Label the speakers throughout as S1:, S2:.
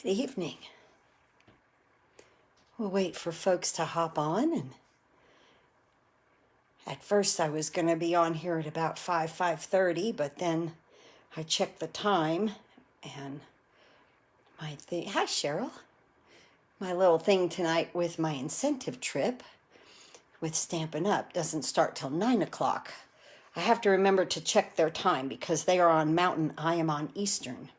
S1: Good evening. We'll wait for folks to hop on. And at first I was going to be on here at about 5:30, but then I checked the time and my thing. Hi, Cheryl. My little thing tonight with my incentive trip with Stampin' Up doesn't start till 9 o'clock. I have to remember to check their time because they are on Mountain, I am on Eastern.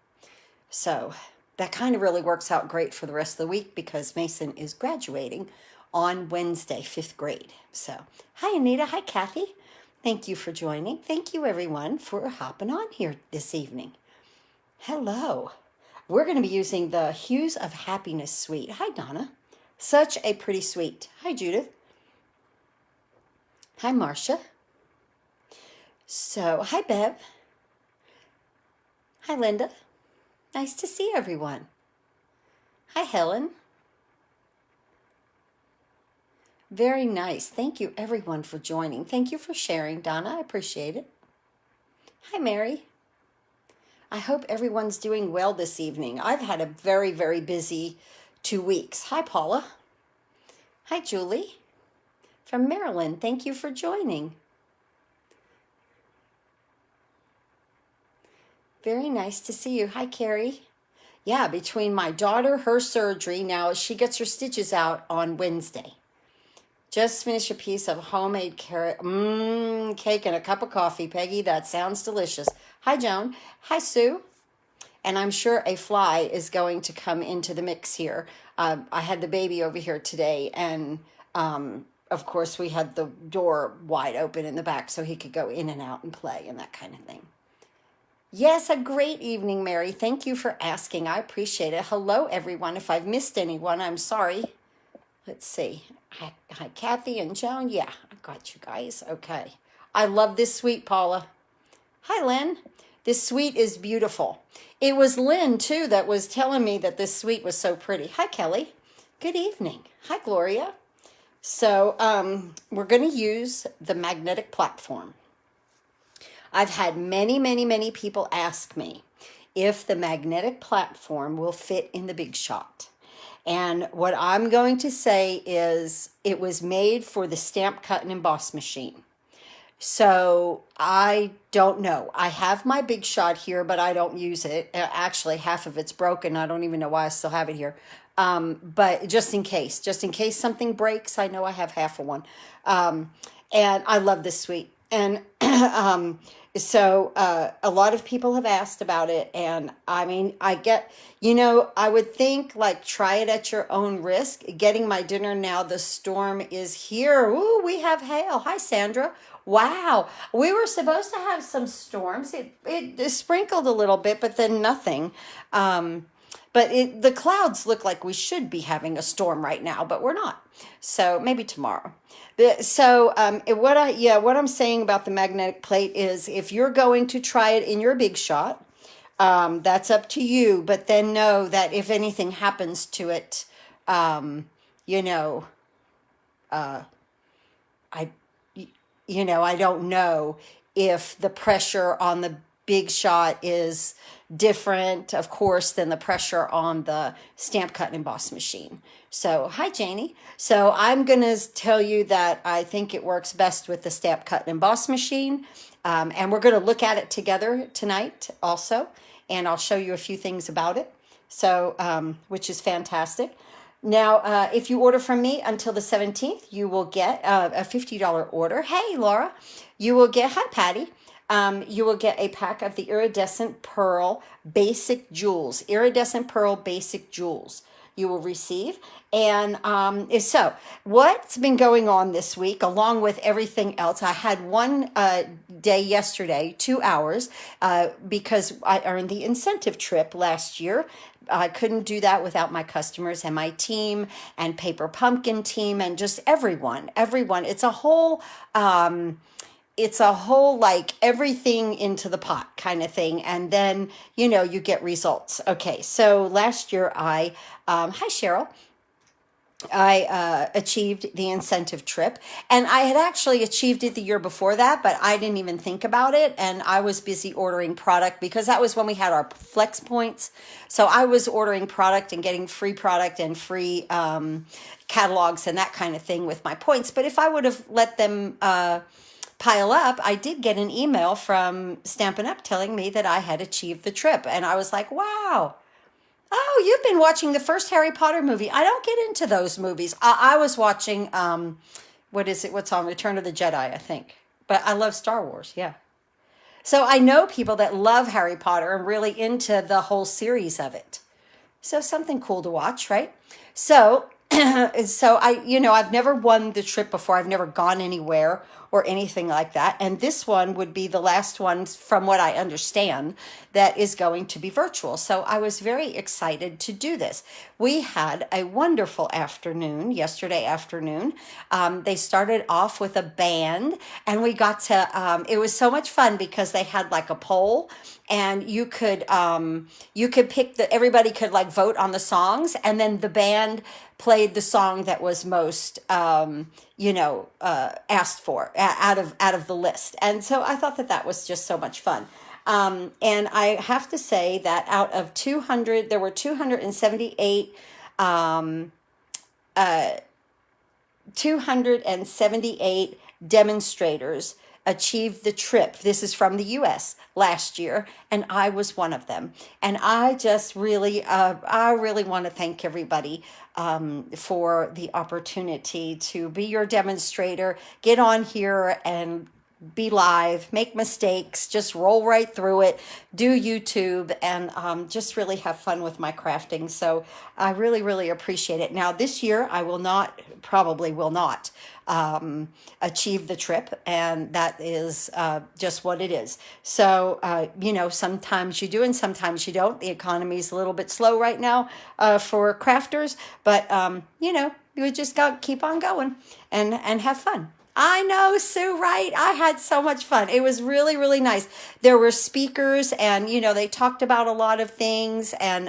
S1: So that kind of really works out great for the rest of the week because Mason is graduating on Wednesday, 5th grade. So, hi Anita, hi Kathy. Thank you for joining. Thank you everyone for hopping on here this evening. Hello. We're going to be using the Hues of Happiness suite. Hi Donna. Such a pretty suite. Hi Judith. Hi Marcia. So, hi Bev. Hi Linda. Nice to see everyone. Hi, Helen. Very nice. Thank you, everyone, for joining. Thank you for sharing, Donna. I appreciate it. Hi, Mary. I hope everyone's doing well this evening. I've had a very, very busy 2 weeks. Hi, Paula. Hi, Julie. From Maryland, thank you for joining. Very nice to see you. Hi, Carrie. Yeah, between my daughter, her surgery, now she gets her stitches out on Wednesday. Just finished a piece of homemade carrot cake and a cup of coffee, Peggy. That sounds delicious. Hi, Joan. Hi, Sue. And I'm sure a fly is going to come into the mix here. I had the baby over here today, and of course, we had the door wide open in the back so he could go in and out and play and that kind of thing. Yes, a great evening, Mary. Thank you for asking. I appreciate it. Hello, everyone. If I've missed anyone, I'm sorry. Let's see. Hi, Kathy and Joan. Yeah, I got you guys. Okay. I love this suite, Paula. Hi, Lynn. This suite is beautiful. It was Lynn, too, that was telling me that this suite was so pretty. Hi, Kelly. Good evening. Hi, Gloria. So we're going to use the magnetic platform. I've had many people ask me if the magnetic platform will fit in the Big Shot. And what I'm going to say is it was made for the stamp, cut, and emboss machine. So I don't know. I have my Big Shot here, but I don't use it. Actually, half of it's broken. I don't even know why I still have it here. But just in case something breaks, I know I have half of one. And I love this suite. And so a lot of people have asked about it. And I mean, I would think like try it at your own risk. Getting my dinner now. The storm is here. Ooh, we have hail. Hi, Sandra. Wow. We were supposed to have some storms. It sprinkled a little bit, but then nothing. But the clouds look like we should be having a storm right now, but we're not. So maybe tomorrow. So what I'm saying about the magnetic plate is if you're going to try it in your Big Shot, that's up to you. But then know that if anything happens to it, I don't know if the pressure on the Big Shot is different, of course, than the pressure on the stamp, cut, and emboss machine. So, hi, Janie. So I'm going to tell you that I think it works best with the stamp, cut, and emboss machine. And we're going to look at it together tonight also. And I'll show you a few things about it. So, which is fantastic. Now, if you order from me until the 17th, you will get a $50 order. Hey, Laura, you will get, hi, Patty. You will get a pack of the Iridescent Pearl Basic Jewles. Iridescent Pearl Basic Jewles you will receive. And so what's been going on this week, along with everything else, I had one day yesterday, 2 hours, because I earned the incentive trip last year. I couldn't do that without my customers and my team and Paper Pumpkin team and just everyone. It's a whole like everything into the pot kind of thing. And then, you get results. Okay. So last year hi, Cheryl. I achieved the incentive trip, and I had actually achieved it the year before that, but I didn't even think about it. And I was busy ordering product because that was when we had our flex points. So I was ordering product and getting free product and free catalogs and that kind of thing with my points. But if I would have let them pile up, I did get an email from Stampin' Up telling me that I had achieved the trip. And I was like, wow. Oh, you've been watching the first Harry Potter movie. I don't get into those movies. I was watching, what is it? What's on Return of the Jedi, I think. But I love Star Wars, yeah. So I know people that love Harry Potter and really into the whole series of it. So something cool to watch, right? So, I've never won the trip before. I've never gone anywhere or anything like that. And this one would be the last one, from what I understand, that is going to be virtual. So I was very excited to do this. We had a wonderful afternoon yesterday afternoon. They started off with a band, and we got to, it was so much fun because they had like a poll, and you could pick everybody could like vote on the songs, and then the band played the song that was most asked for out of the list. And so I thought that was just so much fun. And I have to say that out of 200, there were 278 278 demonstrators achieved the trip. This is from the US last year, and I was one of them. And I just really, I really want to thank everybody for the opportunity to be your demonstrator, get on here and be live, make mistakes, just roll right through it, do YouTube, and just really have fun with my crafting. So I really, really appreciate it. Now, this year, I probably will not achieve the trip, and that is just what it is. So, sometimes you do and sometimes you don't. The economy is a little bit slow right now for crafters, but, you just got to keep on going and have fun. I know, Sue, right? I had so much fun. It was really, really nice. There were speakers, and, they talked about a lot of things, and,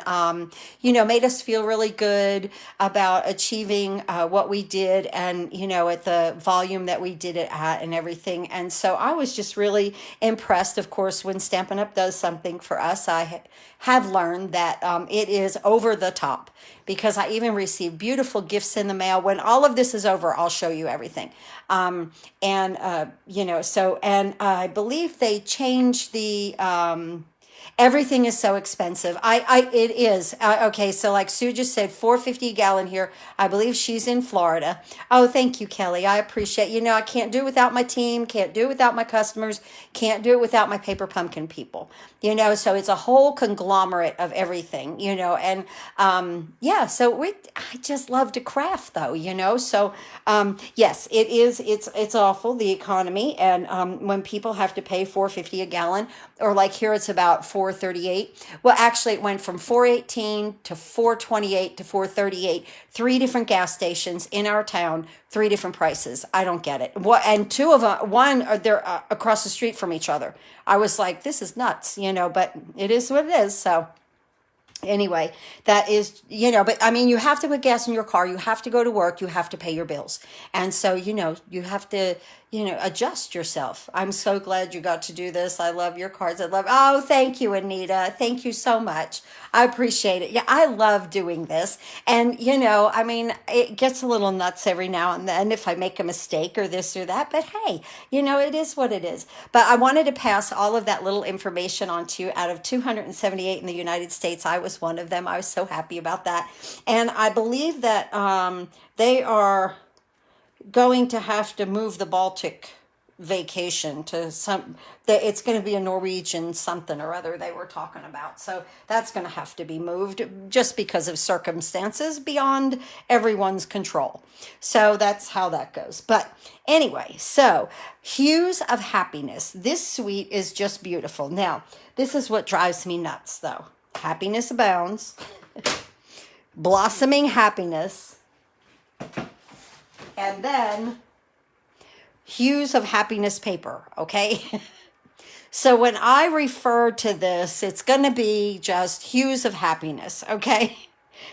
S1: made us feel really good about achieving what we did, and, at the volume that we did it at and everything. And so I was just really impressed. Of course, when Stampin' Up! Does something for us, I have learned that it is over the top, because I even received beautiful gifts in the mail. When all of this is over, I'll show you everything. And I believe they changed the, everything is so expensive. It is. Okay. So like Sue just said, $4.50 a gallon here. I believe she's in Florida. Oh, thank you, Kelly. I appreciate, I can't do it without my team, can't do it without my customers, can't do it without my paper pumpkin people, so it's a whole conglomerate of everything, and, so I just love to craft though, so, yes, it's awful, the economy. And, when people have to pay $4.50 a gallon, or like here, it's about $4.38. Well, actually it went from $4.18 to $4.28 to $4.38, 3 different gas stations in our town, 3 different prices. I don't get it. What? And 2 of them, they're across the street from each other. I was like, this is nuts, but it is what it is. So anyway, that is, but I mean, you have to put gas in your car, you have to go to work, you have to pay your bills. And so, you have to, adjust yourself. I'm so glad you got to do this. I love your cards. Oh, thank you, Anita. Thank you so much. I appreciate it. Yeah, I love doing this. And, I mean, it gets a little nuts every now and then if I make a mistake or this or that, but hey, it is what it is. But I wanted to pass all of that little information on to you. Out of 278 in the United States, I was one of them. I was so happy about that. And I believe that they are going to have to move the Baltic vacation to it's going to be a Norwegian something or other they were talking about. So that's going to have to be moved just because of circumstances beyond everyone's control. So that's how that goes. But anyway, so Hues of Happiness. This suite is just beautiful. Now, this is what drives me nuts though. Happiness abounds. Blossoming happiness. And then Hues of Happiness paper, okay? So when I refer to this, it's going to be just Hues of Happiness, okay?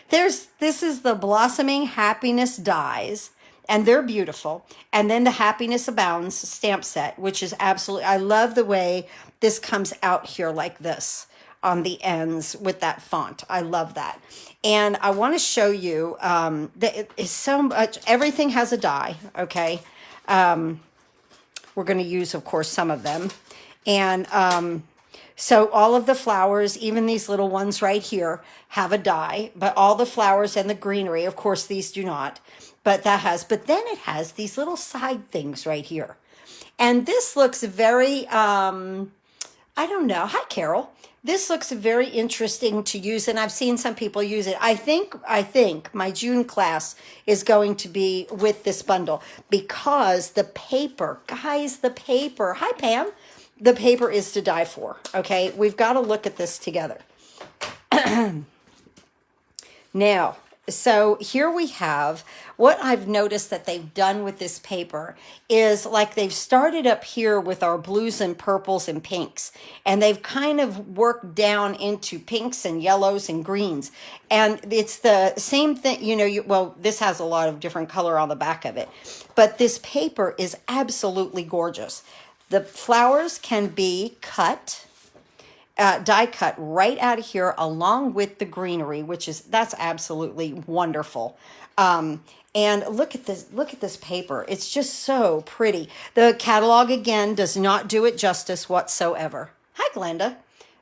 S1: This is the Blossoming Happiness dies, and they're beautiful. And then the Happiness Abounds stamp set, which is absolutely, I love the way this comes out here like this on the ends with that font. I love that. And I want to show you that it is so much, everything has a die, okay? We're going to use, of course, some of them. And so all of the flowers, even these little ones right here, have a die, but all the flowers and the greenery, of course, these do not, but that has, but then it has these little side things right here. And this looks very, I don't know. Hi, Carol. This looks very interesting to use, and I've seen some people use it. I think my June class is going to be with this bundle because the paper, guys, the paper. Hi, Pam. The paper is to die for, okay? We've got to look at this together. Now, so here we have what I've noticed that they've done with this paper is like they've started up here with our blues and purples and pinks, and they've kind of worked down into pinks and yellows and greens. And it's the same thing, you know, well, this has a lot of different color on the back of it, but this paper is absolutely gorgeous. The flowers can be cut, die cut right out of here along with the greenery, that's absolutely wonderful. And look at this paper. It's just so pretty. The catalog, again, does not do it justice whatsoever. Hi, Glenda.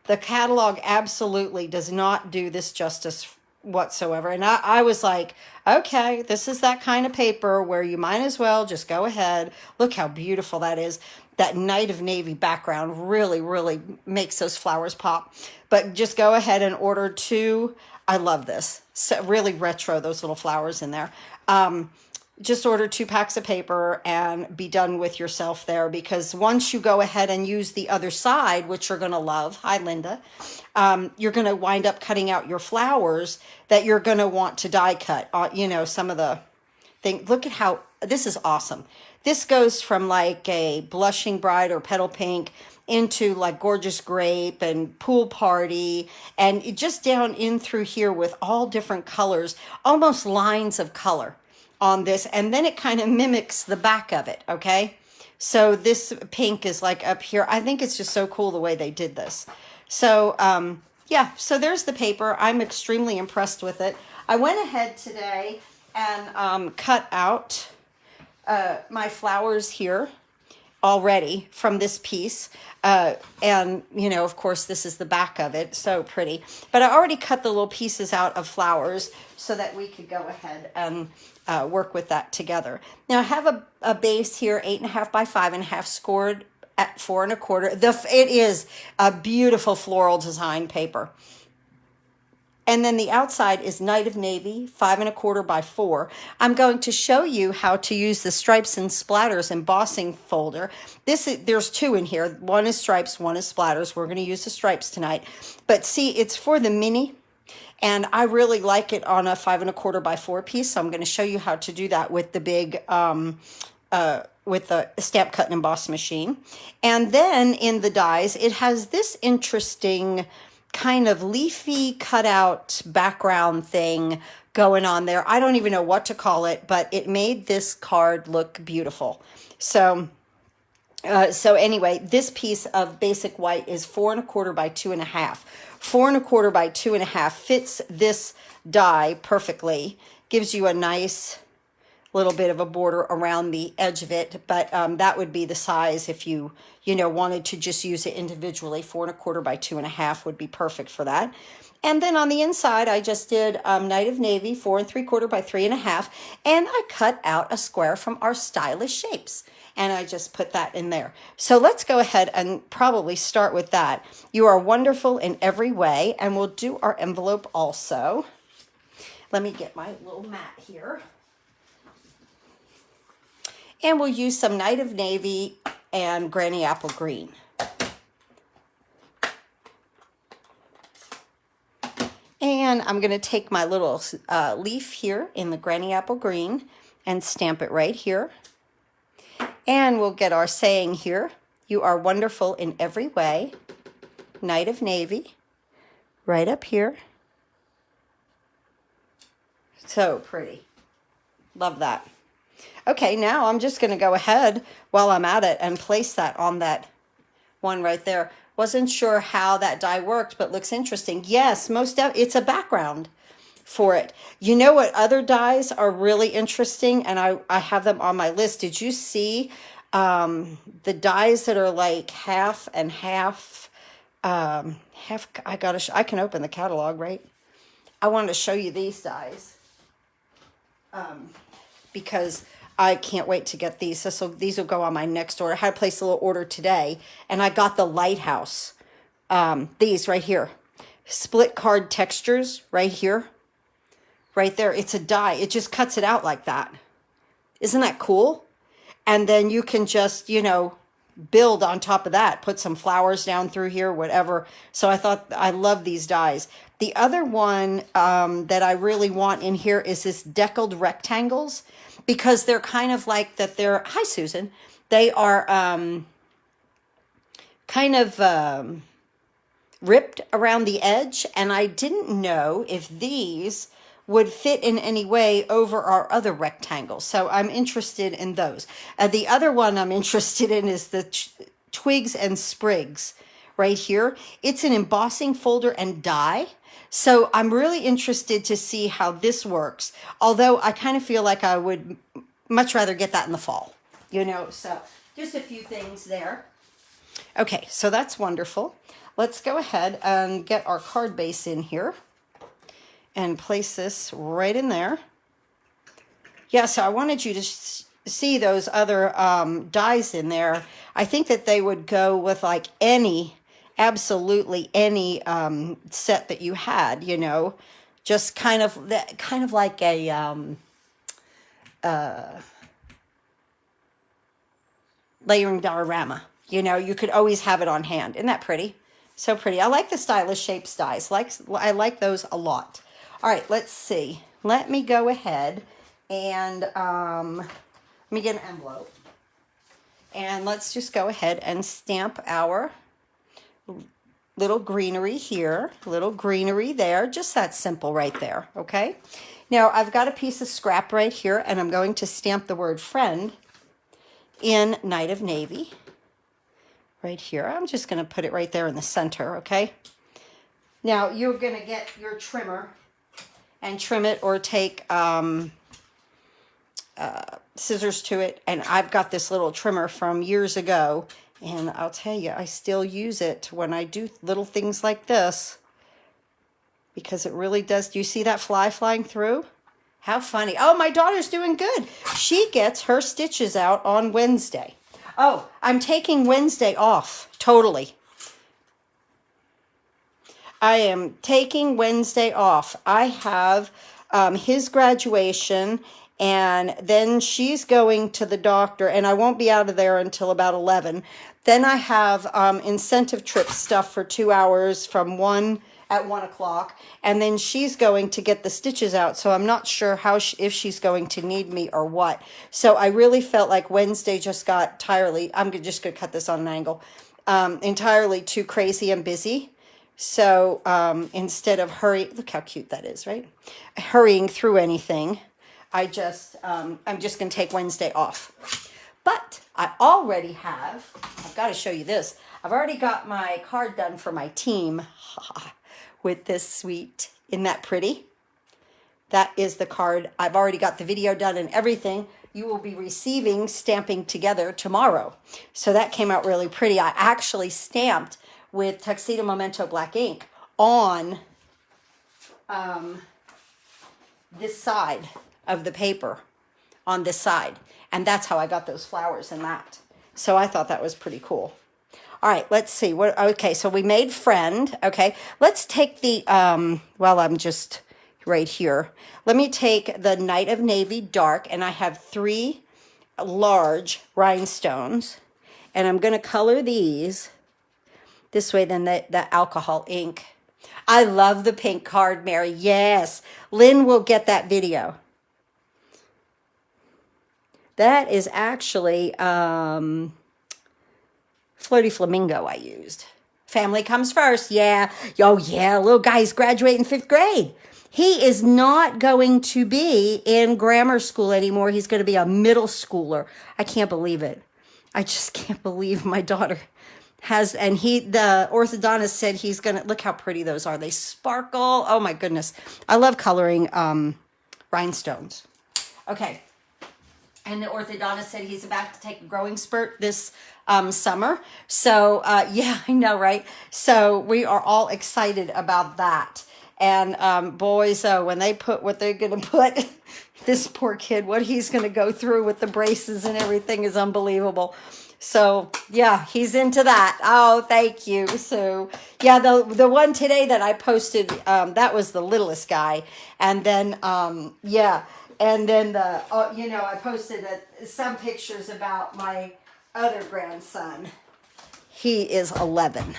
S1: The catalog absolutely does not do this justice whatsoever. And I was like, okay, this is that kind of paper where you might as well just go ahead. Look how beautiful that is. That Night of Navy background really, really makes those flowers pop. But just go ahead and order 2. I love this. So really retro, those little flowers in there. Just order 2 packs of paper and be done with yourself there, because once you go ahead and use the other side, which you're going to love, hi Linda, you're going to wind up cutting out your flowers that you're going to want to die cut. You know, some of the things. Look at how, this is awesome. This goes from like a blushing bride or petal pink into like gorgeous grape and pool party, and just down in through here with all different colors, almost lines of color on this. And then it kind of mimics the back of it. Okay. So this pink is like up here. I think it's just so cool the way they did this. So, yeah, so there's the paper. I'm extremely impressed with it. I went ahead today and cut out my flowers here already from this piece. And, you know, of course, this is the back of it. So pretty. But I already cut the little pieces out of flowers so that we could go ahead and work with that together. Now, I have a base here, 8.5 by 5.5, scored at 4 1/4. It is a beautiful floral design paper. And then the outside is Night of Navy, 5 1/4 by 4. I'm going to show you how to use the Stripes and Splatters embossing folder. There's 2 in here. One is stripes, one is splatters. We're going to use the stripes tonight. But see, it's for the mini, and I really like it on a 5 1/4 by 4 piece. So I'm going to show you how to do that with the big, with the stamp cut and emboss machine. And then in the dies, it has this interesting kind of leafy cutout background thing going on there. I don't even know what to call it, but it made this card look beautiful. So anyway, this piece of basic white is 4 1/4 by 2.5. 4 1/4 by 2.5 fits this die perfectly. Gives you a nice little bit of a border around the edge of it, but that would be the size if you wanted to just use it individually. 4 1/4 by 2.5 would be perfect for that. And then on the inside, I just did Night of Navy, 4 3/4 by 3.5, and I cut out a square from our Stylish Shapes, and I just put that in there. So let's go ahead and probably start with that. You are wonderful in every way, and we'll do our envelope also. Let me get my little mat here. And we'll use some Night of Navy and Granny Apple Green. And I'm going to take my little leaf here in the Granny Apple Green and stamp it right here. And we'll get our saying here. You are wonderful in every way. Night of Navy, right up here. So pretty. Love that. Okay, now I'm just going to go ahead while I'm at it and place that on that one right there. Wasn't sure how that die worked, but looks interesting. Yes, it's a background for it. You know what other dies are really interesting, and I have them on my list. Did you see the dies that are like half and half? I can open the catalog, right? I wanted to show you these dies because I can't wait to get these. These will go on my next order. I had to place a little order today, and I got the Lighthouse. These right here. Split card textures right here. Right there. It's a die. It just cuts it out like that. Isn't that cool? And then you can just, build on top of that. Put some flowers down through here, whatever. So I love these dies. The other one that I really want in here is this Deckled Rectangles, because they're kind of like that. Hi, Susan. They are kind of ripped around the edge, and I didn't know if these would fit in any way over our other rectangles. So I'm interested in those. The other one I'm interested in is the Twigs and Sprigs right here. It's an embossing folder and die. So I'm really interested to see how this works. Although I kind of feel like I would much rather get that in the fall, so just a few things there. Okay, so that's wonderful. Let's go ahead and get our card base in here and place this right in there. Yeah, so I wanted you to see those other dies in there. I think that they would go with like absolutely any set that you had, just kind of like a layering diorama. You could always have it on hand. Isn't that pretty? So pretty. I like the stylish shapes dies. I like those a lot. All right, let's see. Let me go ahead and let me get an envelope. And let's just go ahead and stamp our little greenery here, little greenery there. Just that simple right there, okay? Now, I've got a piece of scrap right here, and I'm going to stamp the word friend in Night of Navy right here. I'm just going to put it right there in the center, okay? Now, you're going to get your trimmer and trim it, or take scissors to it. And I've got this little trimmer from years ago, and I'll tell you, I still use it when I do little things like this, because it really does. Do you see that fly flying through? How funny. Oh, my daughter's doing good. She gets her stitches out on Wednesday. Oh, I'm taking Wednesday off, totally. I am taking Wednesday off. I have his graduation, and then she's going to the doctor, and I won't be out of there until about 11. Then I have incentive trip stuff for 2 hours from 1 o'clock, and then she's going to get the stitches out, so I'm not sure if she's going to need me or what. So I really felt like Wednesday just got entirely, I'm just going to cut this on an angle, entirely too crazy and busy. So instead of look how cute that is, right? Hurrying through anything, I'm just going to take Wednesday off. But I already have, I've got to show you this. I've already got my card done for my team with this sweet. Isn't that pretty? That is the card. I've already got the video done and everything. You will be receiving Stamping Together tomorrow. So that came out really pretty. I actually stamped with Tuxedo Memento black ink on this side of the paper, on this side. And that's how I got those flowers in that. So I thought that was pretty cool. All right, let's see. Okay, so we made friend. Okay, let's take the, well, I'm just right here. Let me take the Night of Navy Dark, and I have 3 large rhinestones. And I'm going to color these this way than the alcohol ink. I love the pink card, Mary. Yes, Lynn will get that video. That is actually Flirty Flamingo I used. Family comes first. Yeah. Oh, yeah. Little guy's graduating 5th grade. He is not going to be in grammar school anymore. He's going to be a middle schooler. I can't believe it. I just can't believe my daughter has, and the orthodontist said he's going to, look how pretty those are. They sparkle. Oh my goodness. I love coloring rhinestones. Okay. And the orthodontist said he's about to take a growing spurt this summer. So, yeah, I know, right? So we are all excited about that. And boys, when they put what they're going to put, this poor kid, what he's going to go through with the braces and everything is unbelievable. So, yeah, he's into that. Oh, thank you. So, yeah, the one today that I posted, that was the littlest guy. And then, yeah. And then I posted some pictures about my other grandson. He is 11.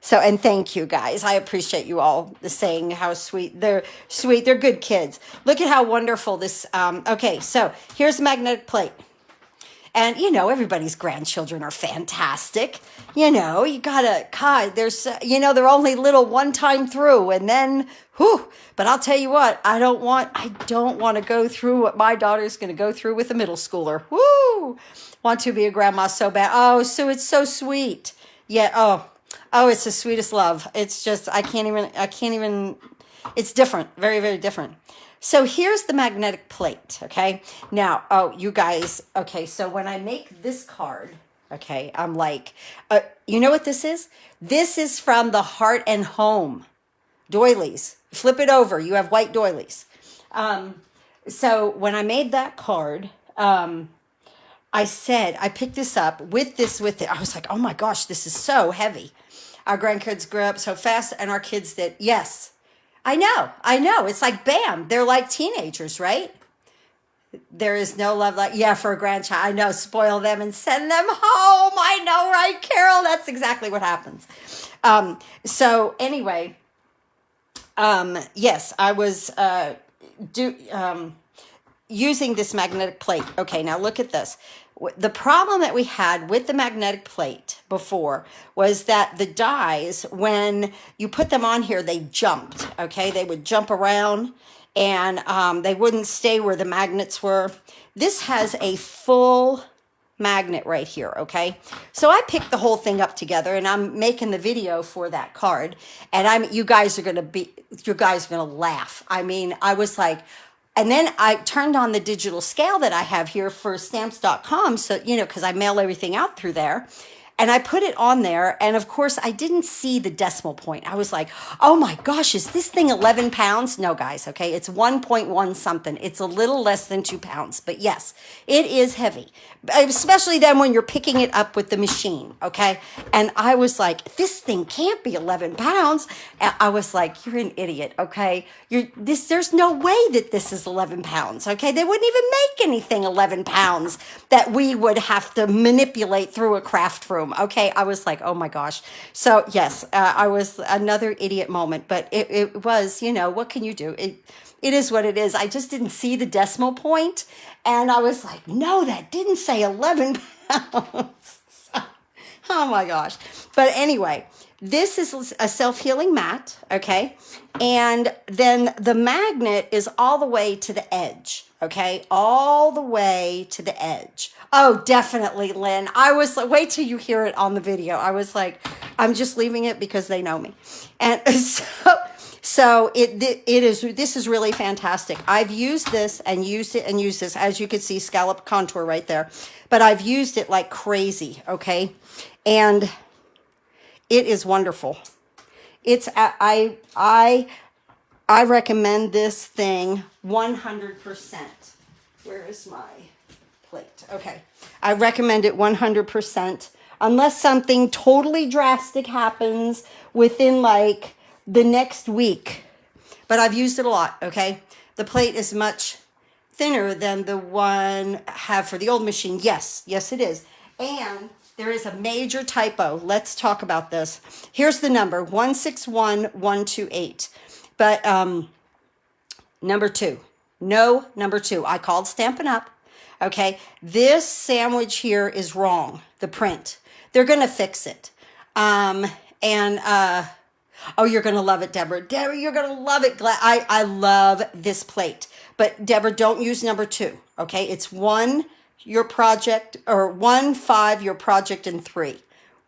S1: So, and thank you guys. I appreciate you all saying how sweet. They're sweet. They're good kids. Look at how wonderful this. Okay, so here's the magnetic plate. And, everybody's grandchildren are fantastic. You gotta, God, there's, they're only little one time through and then, whew. But I'll tell you what, I don't want to go through what my daughter's going to go through with a middle schooler. Woo! Want to be a grandma so bad. Oh, so it's so sweet. Yeah. Oh, it's the sweetest love. It's just, I can't even, it's different. Very, very different. So here's the magnetic plate, okay? Now, you guys, okay, so when I make this card, okay, I'm like, you know what this is? This is from the Heart and Home doilies. Flip it over, you have white doilies. So when I made that card, I picked this up with it. I was like, oh my gosh, this is so heavy. Our grandkids grew up so fast, and our kids did, yes. I know. It's like, bam, they're like teenagers, right? There is no love like, yeah, for a grandchild. I know, spoil them and send them home. I know, right, Carol? That's exactly what happens. So anyway, yes, I was using this magnetic plate. Okay, now look at this. The problem that we had with the magnetic plate before was that the dies, when you put them on here, they jumped, okay? They would jump around and they wouldn't stay where the magnets were. This has a full magnet right here, okay? So I picked the whole thing up together and I'm making the video for that card. And you guys are going to laugh. I mean, I was like, and then I turned on the digital scale that I have here for stamps.com. So, because I mail everything out through there. And I put it on there. And of course, I didn't see the decimal point. I was like, oh my gosh, is this thing 11 pounds? No, guys, okay. It's 1.1 something. It's a little less than 2 pounds. But yes, it is heavy. Especially then when you're picking it up with the machine, okay? And I was like, this thing can't be 11 pounds. And I was like, you're an idiot, okay? There's no way that this is 11 pounds, okay? They wouldn't even make anything 11 pounds that we would have to manipulate through a craft room, okay? I was like, oh my gosh. So yes, I was another idiot moment, but it was, what can you do? It is what it is. I just didn't see the decimal point. And I was like, no, that didn't say 11 pounds. Oh my gosh. But anyway, this is a self-healing mat, okay? And then the magnet is all the way to the edge, okay? All the way to the edge. Oh, definitely, Lynn. I was like, wait till you hear it on the video. I was like, I'm just leaving it because they know me. And so this is really fantastic. I've used this and used it and used this. As you can see, scallop contour right there. But I've used it like crazy, okay? And it is wonderful. It's I recommend this thing 100%. Where is my plate? Okay. I recommend it 100% unless something totally drastic happens within like the next week. But I've used it a lot, okay? The plate is much thinner than the one I have for the old machine. Yes, it is. And there is a major typo. Let's talk about this. Here's the number, 161128. But number 2. No, number 2. I called Stampin' Up. Okay, this sandwich here is wrong, the print. They're going to fix it. And oh, you're going to love it, Deborah. Deborah, you're going to love it. I love this plate. But Deborah, don't use number 2, okay? It's 1, your project, or 1, 5, your project, and 3.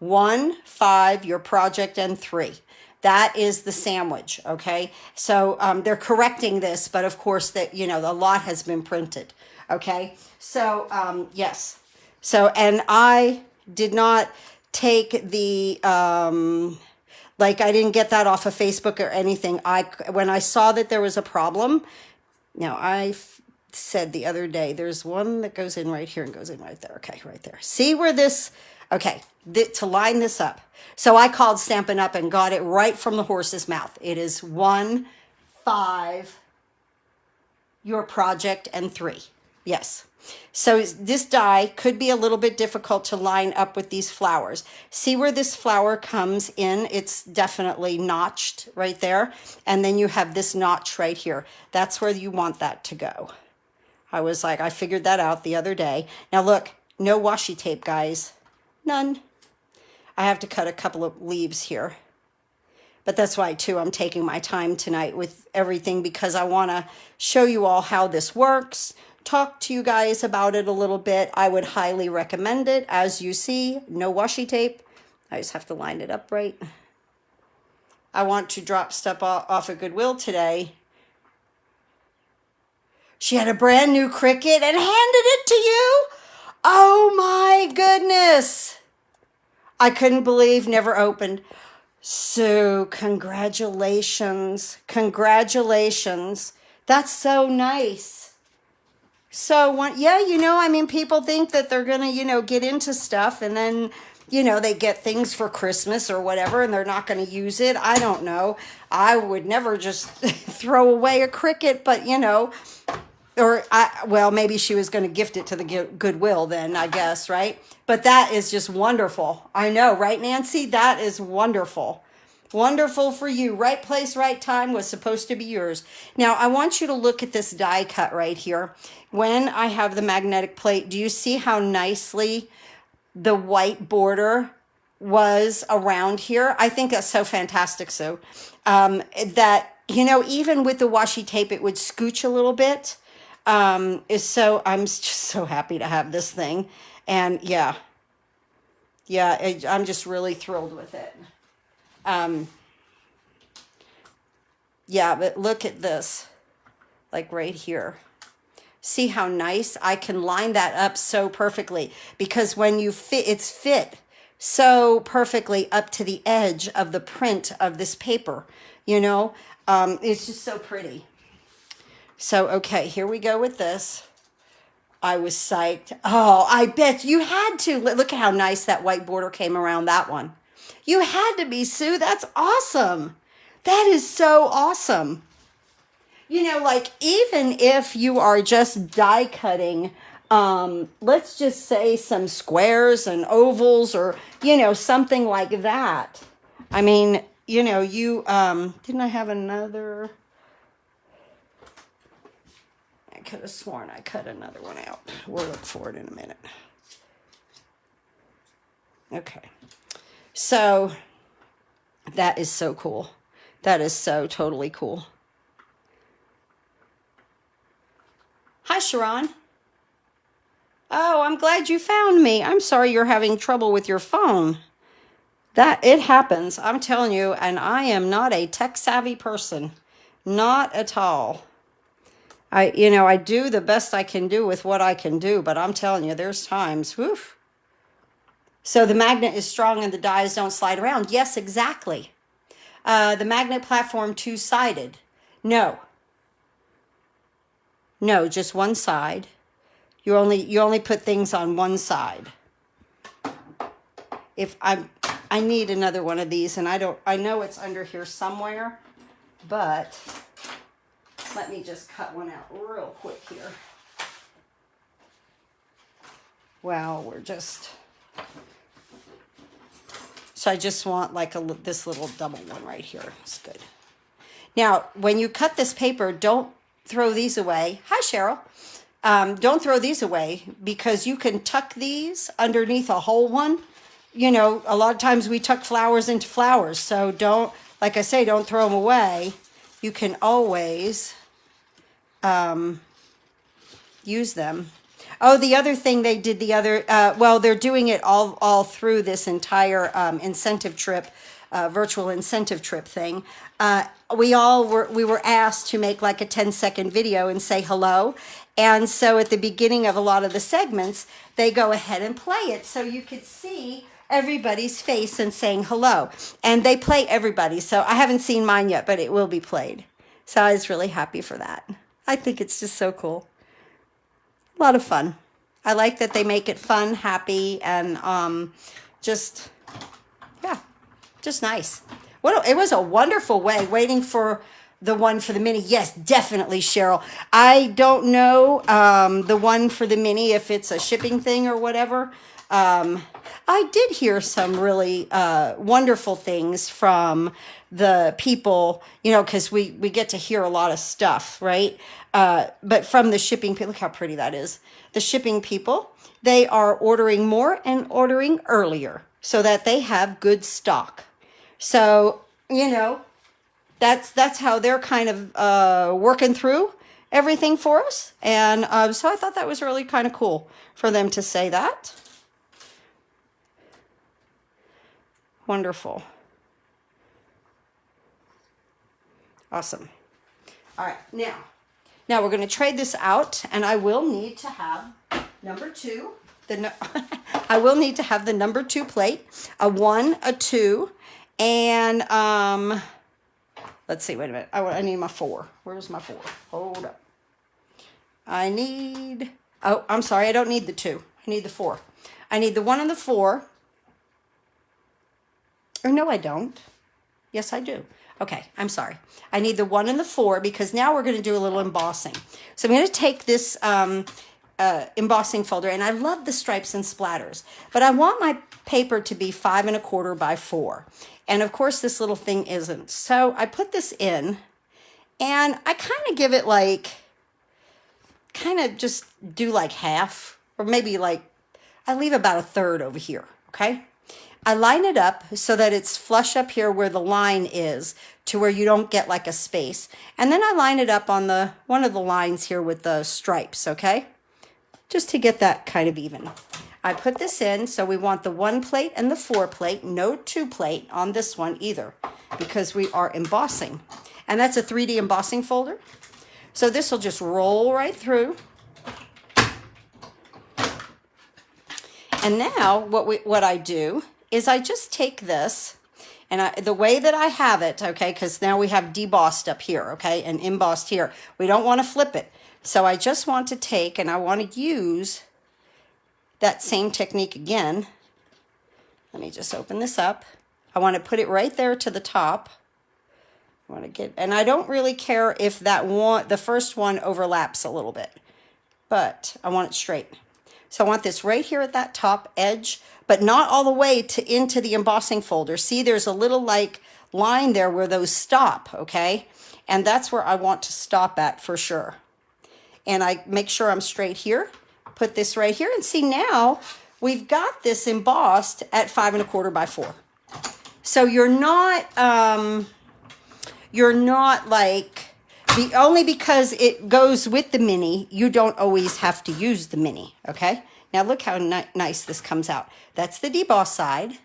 S1: 1, 5, your project, and 3. That is the sandwich, okay? So they're correcting this, but of course that, you know, the lot has been printed, okay? So yes. So, and I did not take the, like I didn't get that off of Facebook or anything. When I saw that there was a problem, now I said the other day, there's one that goes in right here and goes in right there. Okay, right there. See where this, okay, to line this up. So I called Stampin' Up and got it right from the horse's mouth. It is 1, 5, your project, and 3. Yes. So this die could be a little bit difficult to line up with these flowers. See where this flower comes in? It's definitely notched right there. And then you have this notch right here. That's where you want that to go. I was like, I figured that out the other day. Now look, no washi tape, guys. None. I have to cut a couple of leaves here. But that's why, too, I'm taking my time tonight with everything because I want to show you all how this works, talk to you guys about it a little bit. I would highly recommend it. As you see, no washi tape. I just have to line it up right. I want to drop stuff off of Goodwill today. She had a brand new Cricut and handed it to you? Oh my goodness. I couldn't believe, never opened. So congratulations. Congratulations. That's so nice. So, yeah, you know, I mean, people think that they're going to, you know, get into stuff and then, you know, they get things for Christmas or whatever and they're not going to use it. I don't know. I would never just throw away a Cricut, but, you know, or, well, maybe she was going to gift it to the Goodwill then, I guess, right? But that is just wonderful. I know, right, Nancy? That is wonderful. Wonderful for you. Right place, right time was supposed to be yours. Now, I want you to look at this die cut right here. When I have the magnetic plate, do you see how nicely the white border was around here? I think that's so fantastic, so that, you know, even with the washi tape, it would scooch a little bit. So I'm just so happy to have this thing. And yeah, I'm just really thrilled with it. Yeah, but look at this, like right here. See how nice? I can line that up so perfectly because when you fit, it's fit so perfectly up to the edge of the print of this paper, you know? It's just so pretty. So, okay, here we go with this. I was psyched. Oh, I bet you had to. Look at how nice that white border came around that one. You had to be, Sue. That's awesome. That is so awesome. You know, like even if you are just die cutting, let's just say some squares and ovals or, you know, something like that. I mean, you know, you, didn't I have another? I could have sworn I cut another one out. We'll look for it in a minute. Okay. So that is so cool. That is so totally cool. Hi, Sharon. Oh, I'm glad you found me. I'm sorry you're having trouble with your phone. That it happens, I'm telling you, and I am not a tech savvy person. Not at all. I do the best I can do with what I can do, but I'm telling you, there's times, whew. So the magnet is strong and the dies don't slide around. Yes, exactly. The magnet platform two-sided. No, just one side. You only put things on one side. If I need another one of these, and I know it's under here somewhere, but let me just cut one out real quick here. Well, so I just want like this little double one right here. It's good. Now, when you cut this paper, don't throw these away. Hi, Cheryl. Don't throw these away because you can tuck these underneath a whole one you know, a lot of times we tuck flowers into flowers. So don't, like I say, don't throw them away. You can always use them. Oh, the other thing they did the other, well, they're doing it all through this entire incentive trip, virtual incentive trip thing. We were asked to make like a 10-second video and say hello. And so at the beginning of a lot of the segments, they go ahead and play it. So you could see everybody's face and saying hello. And they play everybody. So I haven't seen mine yet, but it will be played. So I was really happy for that. I think it's just so cool. A lot of fun. I like that they make it fun, happy, and just, yeah, just nice. It was a wonderful way waiting for the one for the mini. Yes, definitely, Cheryl. I don't know the one for the mini, if it's a shipping thing or whatever. I did hear some really wonderful things from the people, you know, because we get to hear a lot of stuff, right? But from the shipping people, look how pretty that is. The shipping people, they are ordering more and ordering earlier so that they have good stock. So, you know, that's how they're kind of working through everything for us. And so I thought that was really kind of cool for them to say that. Wonderful. Awesome. All right, now we're going to trade this out, and I will need to have number 2. I will need to have the number 2 plate, a 1, a 2, and let's see. Wait a minute. I need my 4. Where's my 4? Hold up. I need. Oh, I'm sorry. I don't need the 2. I need the 4. I need the 1 and the 4. Or no, I don't. Yes, I do. Okay, I'm sorry. I need the 1 and the 4 because now we're going to do a little embossing. So I'm going to take this embossing folder, and I love the stripes and splatters, but I want my paper to be 5 1/4 by 4. And of course, this little thing isn't. So I put this in, and I kind of give it like, kind of just do like half, or maybe like, I leave about 1/3 over here, okay? I line it up so that it's flush up here where the line is, to where you don't get like a space. And then I line it up on one of the lines here with the stripes, okay? Just to get that kind of even. I put this in, so we want the 1 plate and the 4 plate, no 2 plate on this one either, because we are embossing. And that's a 3D embossing folder. So this will just roll right through. And now what I do is I just take this, and the way that I have it, okay, because now we have debossed up here, okay, and embossed here. We don't want to flip it. So I just want to take, and I want to use that same technique again. Let me just open this up. I want to put it right there to the top. I want to get, and I don't really care if that one, the first one overlaps a little bit, but I want it straight. So I want this right here at that top edge, but not all the way into the embossing folder. See, there's a little like line there where those stop, okay? And that's where I want to stop at for sure. And I make sure I'm straight here, put this right here, and see now we've got this embossed at 5 1/4 by 4. So you're not like, only because it goes with the mini, you don't always have to use the mini, okay? Now look how nice this comes out. That's the deboss side,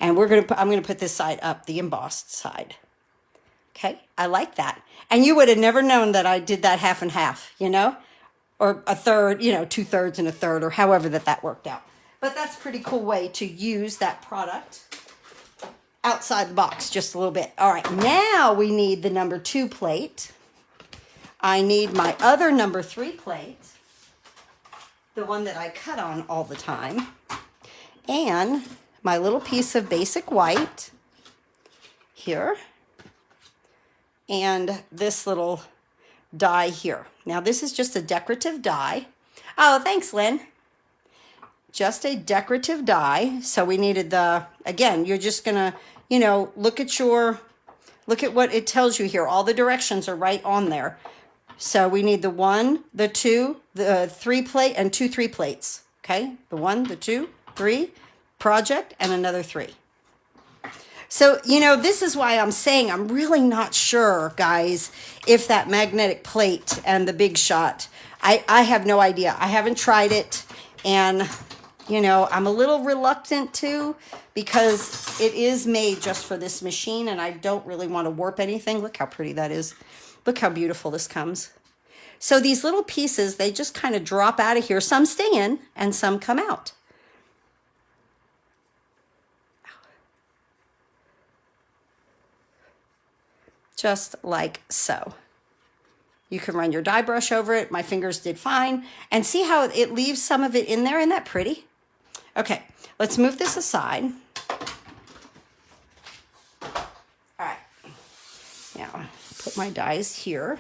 S1: and I'm gonna put this side up, the embossed side. Okay, I like that. And you would have never known that I did that half and half, you know, or 1/3, you know, 2/3 and 1/3, or however that worked out. But that's a pretty cool way to use that product outside the box just a little bit. All right, now we need the number 2 plate. I need my other number 3 plate, the one that I cut on all the time, and my little piece of basic white here, and this little die here. Now this is just a decorative die. Oh, thanks, Lynn. Just a decorative die. So we needed again, you're just gonna, you know, look at what it tells you here. All the directions are right on there. So we need the 1, the 2, the 3 plate, and 2 3 plates. Okay, the 1, the 2, 3, project and another 3. So, you know, this is why I'm saying I'm really not sure, guys, if that magnetic plate and the Big Shot, I have no idea. I haven't tried it, and, you know, I'm a little reluctant to, because it is made just for this machine, and I don't really want to warp anything. Look how pretty that is. Look how beautiful this comes. So these little pieces, they just kind of drop out of here. Some stay in, and some come out. Just like so. You can run your die brush over it. My fingers did fine. And see how it leaves some of it in there? Isn't that pretty? Okay, let's move this aside. All right. Now, put my dies here.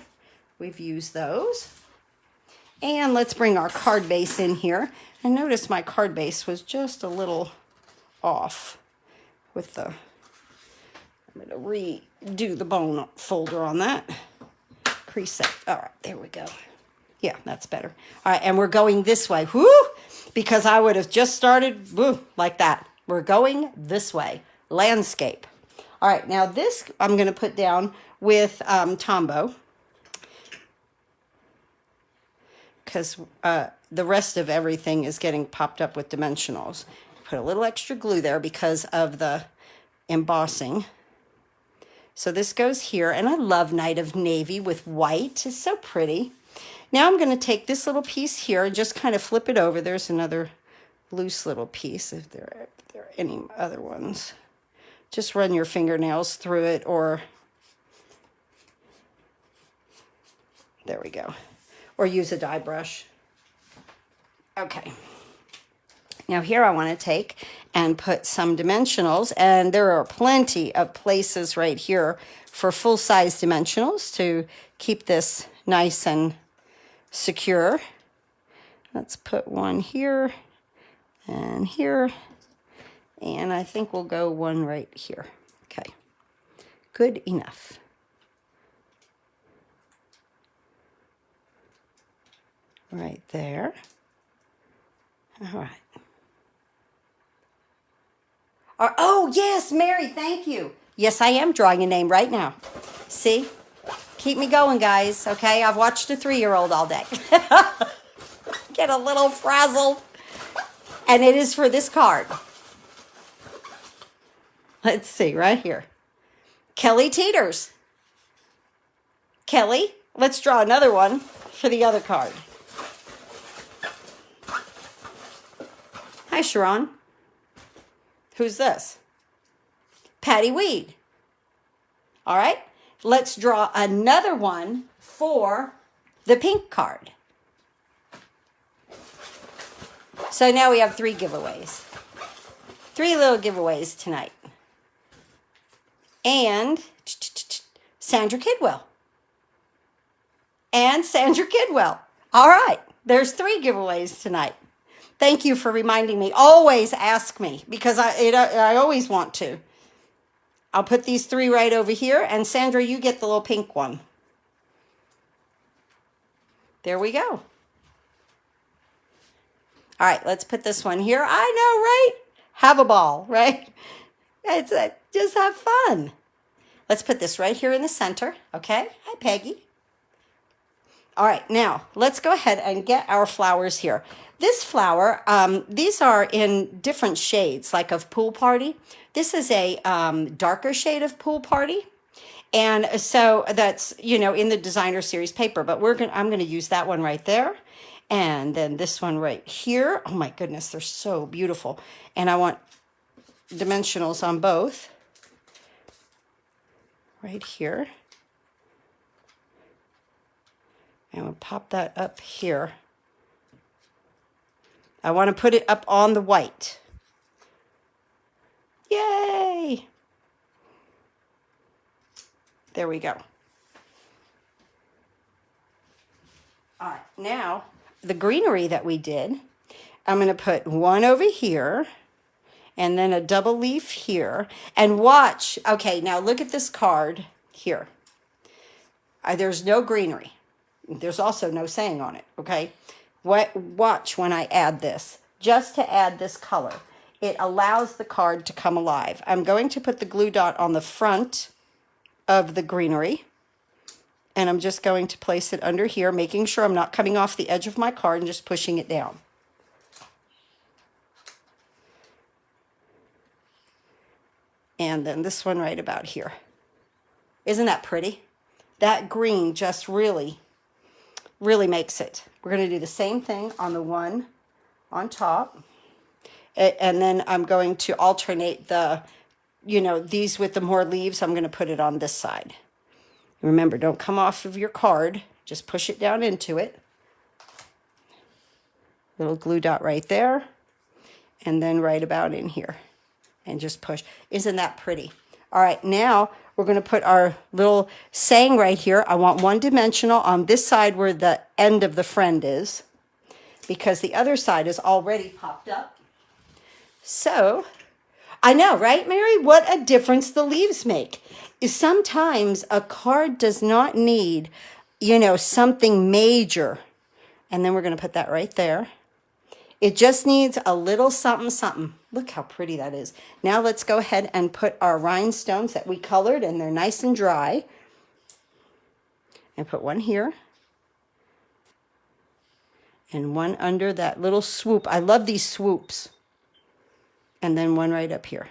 S1: We've used those. And let's bring our card base in here. And notice my card base was just a little off with the... I'm going to redo the bone folder on that. Crease that. All right, there we go. Yeah, that's better. All right, and we're going this way. Whoo! Because I would have just started like that. We're going this way. Landscape. All right, now this I'm going to put down with Tombow. Because the rest of everything is getting popped up with dimensionals. Put a little extra glue there because of the embossing. So this goes here, and I love Night of Navy with white. It's so pretty. Now I'm going to take this little piece here and just kind of flip it over. There's another loose little piece, if there are any other ones. Just run your fingernails through it, or there we go. Or use a die brush. Okay. Now here I want to take and put some dimensionals, and there are plenty of places right here for full-size dimensionals to keep this nice and secure. Let's put one here and here, and I think we'll go one right here. Okay, good enough. Right there. All right. Oh, yes, Mary, thank you. Yes, I am drawing a name right now. See? Keep me going, guys, okay? I've watched a 3-year-old all day. Get a little frazzled. And it is for this card. Let's see, right here. Kelly Teeters. Kelly, let's draw another one for the other card. Hi, Sharon. Who's this? Patty Weed. All right, let's draw another one for the pink card. So now we have 3 giveaways. 3 little giveaways tonight. And Sandra Kidwell. And Sandra Kidwell. All right, there's 3 giveaways tonight. Thank you for reminding me. Always ask me, because I always want to. I'll put these 3 right over here, and Sandra, you get the little pink one. There we go. All right, let's put this one here. I know, right? Have a ball, right? It's just have fun. Let's put this right here in the center, okay? Hi, Peggy. All right, now let's go ahead and get our flowers here. This flower, these are in different shades, like of Pool Party. This is a darker shade of Pool Party. And so that's, you know, in the designer series paper, but I'm gonna use that one right there. And then this one right here. Oh my goodness, they're so beautiful. And I want dimensionals on both. Right here. And we'll pop that up here. I want to put it up on the white. Yay! There we go. All right, now the greenery that we did, I'm going to put one over here and then a double leaf here. And watch, okay, now look at this card here. There's no greenery. There's also no saying on it, okay? Watch when I add this, just to add this color. It allows the card to come alive. I'm going to put the glue dot on the front of the greenery. And I'm just going to place it under here, making sure I'm not coming off the edge of my card and just pushing it down. And then this one right about here. Isn't that pretty? That green just really makes it. We're going to do the same thing on the one on top. And then I'm going to alternate the, these with the more leaves. I'm going to put it on this side. Remember, don't come off of your card. Just push it down into it. Little glue dot right there. And then right about in here. And just push. Isn't that pretty? All right, now we're going to put our little saying right here. I want one dimensional on this side where the end of the friend is, because the other side is already popped up. So, I know, right, Mary? What a difference the leaves make. Sometimes a card does not need, something major. And then we're going to put that right there. It just needs a little something, something. Look how pretty that is. Now let's go ahead and put our rhinestones that we colored, and they're nice and dry. And put one here. And one under that little swoop. I love these swoops. And then one right up here.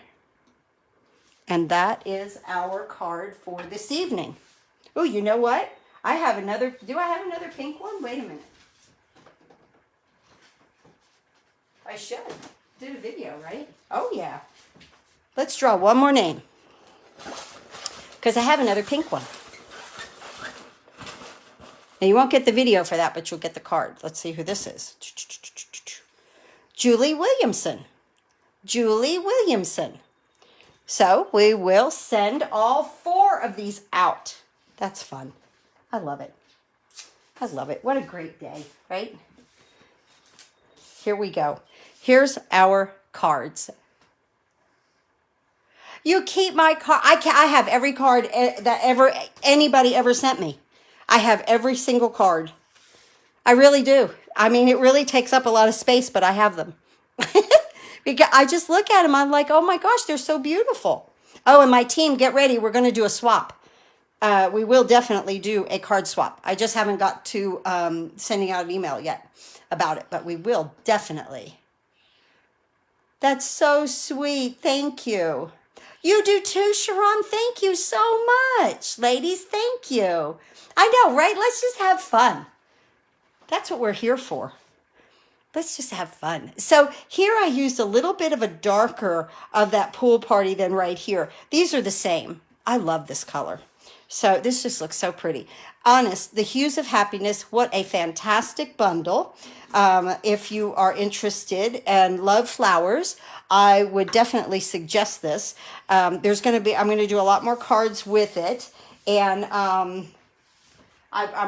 S1: And that is our card for this evening. Oh, you know what? I have another, do I have another pink one? Wait a minute. I should. Did a video, right? Oh, yeah. Let's draw one more name. Because I have another pink one. Now, you won't get the video for that, but you'll get the card. Let's see who this is. Julie Williamson. Julie Williamson. So we will send all 4 of these out. That's fun. I love it. I love it. What a great day, right? Here we go. Here's our cards. You keep my card. I have every card that anybody ever sent me. I have every single card. I really do. I mean, it really takes up a lot of space, but I have them. Because I just look at them, I'm like, oh my gosh, they're so beautiful. Oh, and my team, get ready. We're going to do a swap. We will definitely do a card swap. I just haven't got to sending out an email yet about it, but we will definitely. That's so sweet. Thank you. You do too, Sharon. Thank you so much. Ladies, thank you. I know, right? Let's just have fun. That's what we're here for. Let's just have fun. So here I used a little bit of a darker of that pool party than right here. These are the same. I love this color. So this just looks so pretty. Honest, the Hues of Happiness, what a fantastic bundle. If you are interested and love flowers, I would definitely suggest this. I'm going to do a lot more cards with it. And I'm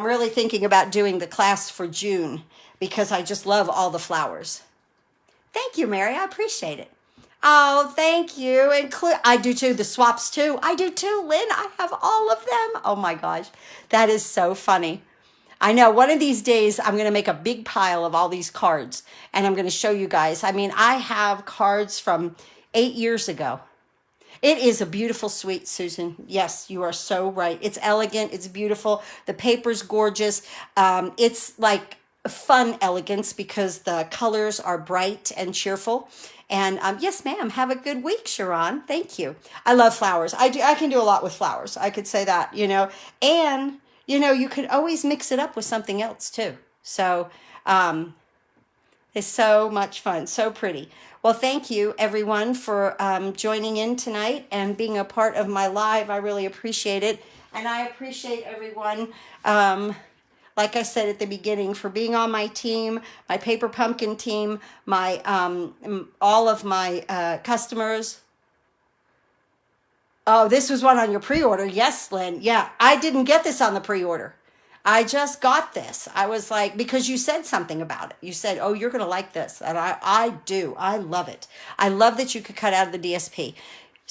S1: really thinking about doing the class for June, because I just love all the flowers. Thank you, Mary. I appreciate it. Oh, thank you. And I do too. The swaps too. I do too, Lynn. I have all of them. Oh my gosh. That is so funny. I know one of these days I'm going to make a big pile of all these cards and I'm going to show you guys. I mean, I have cards from 8 years ago. It is a beautiful suite, Susan. Yes, you are so right. It's elegant. It's beautiful. The paper's gorgeous. It's like fun elegance because the colors are bright and cheerful. And yes, ma'am. Have a good week, Sharon. Thank you. I love flowers. I can do a lot with flowers. I could say that, and you could always mix it up with something else too. So it's so much fun. So pretty. Well, thank you everyone for joining in tonight and being a part of my live. I really appreciate it. And I appreciate everyone, like I said at the beginning, for being on my team, my Paper Pumpkin team, my all of my customers. Oh, this was one on your pre-order. Yes, Lynn. Yeah, I didn't get this on the pre-order. I just got this. I was like, because you said something about it. You said, oh, you're going to like this. And I do. I love it. I love that you could cut out of the DSP.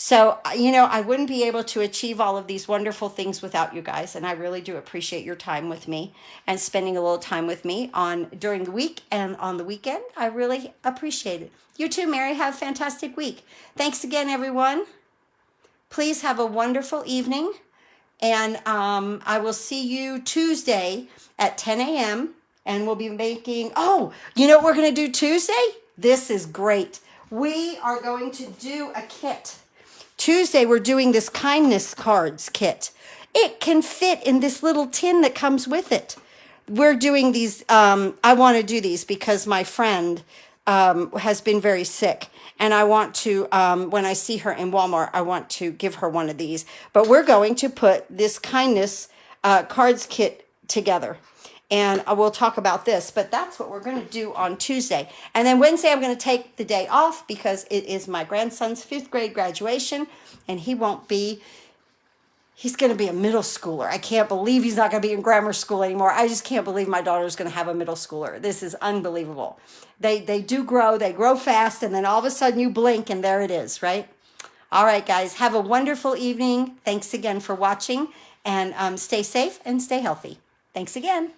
S1: So, you know, I wouldn't be able to achieve all of these wonderful things without you guys. And I really do appreciate your time with me and spending a little time with me on during the week and on the weekend. I really appreciate it. You too, Mary. Have a fantastic week. Thanks again, everyone. Please have a wonderful evening. And I will see you Tuesday at 10 a.m. And we'll be making, oh, you know what we're going to do Tuesday? This is great. We are going to do a kit. Tuesday, we're doing this kindness cards kit. It can fit in this little tin that comes with it. We're doing these, I want to do these because my friend has been very sick. And I want to, when I see her in Walmart, I want to give her one of these. But we're going to put this kindness cards kit together. And we'll talk about this, but that's what we're going to do on Tuesday. And then Wednesday, I'm going to take the day off because it is my grandson's 5th grade graduation, and he's going to be a middle schooler. I can't believe he's not going to be in grammar school anymore. I just can't believe my daughter's going to have a middle schooler. This is unbelievable. They do grow. They grow fast, and then all of a sudden you blink, and there it is, right? All right, guys, have a wonderful evening. Thanks again for watching, and stay safe and stay healthy. Thanks again.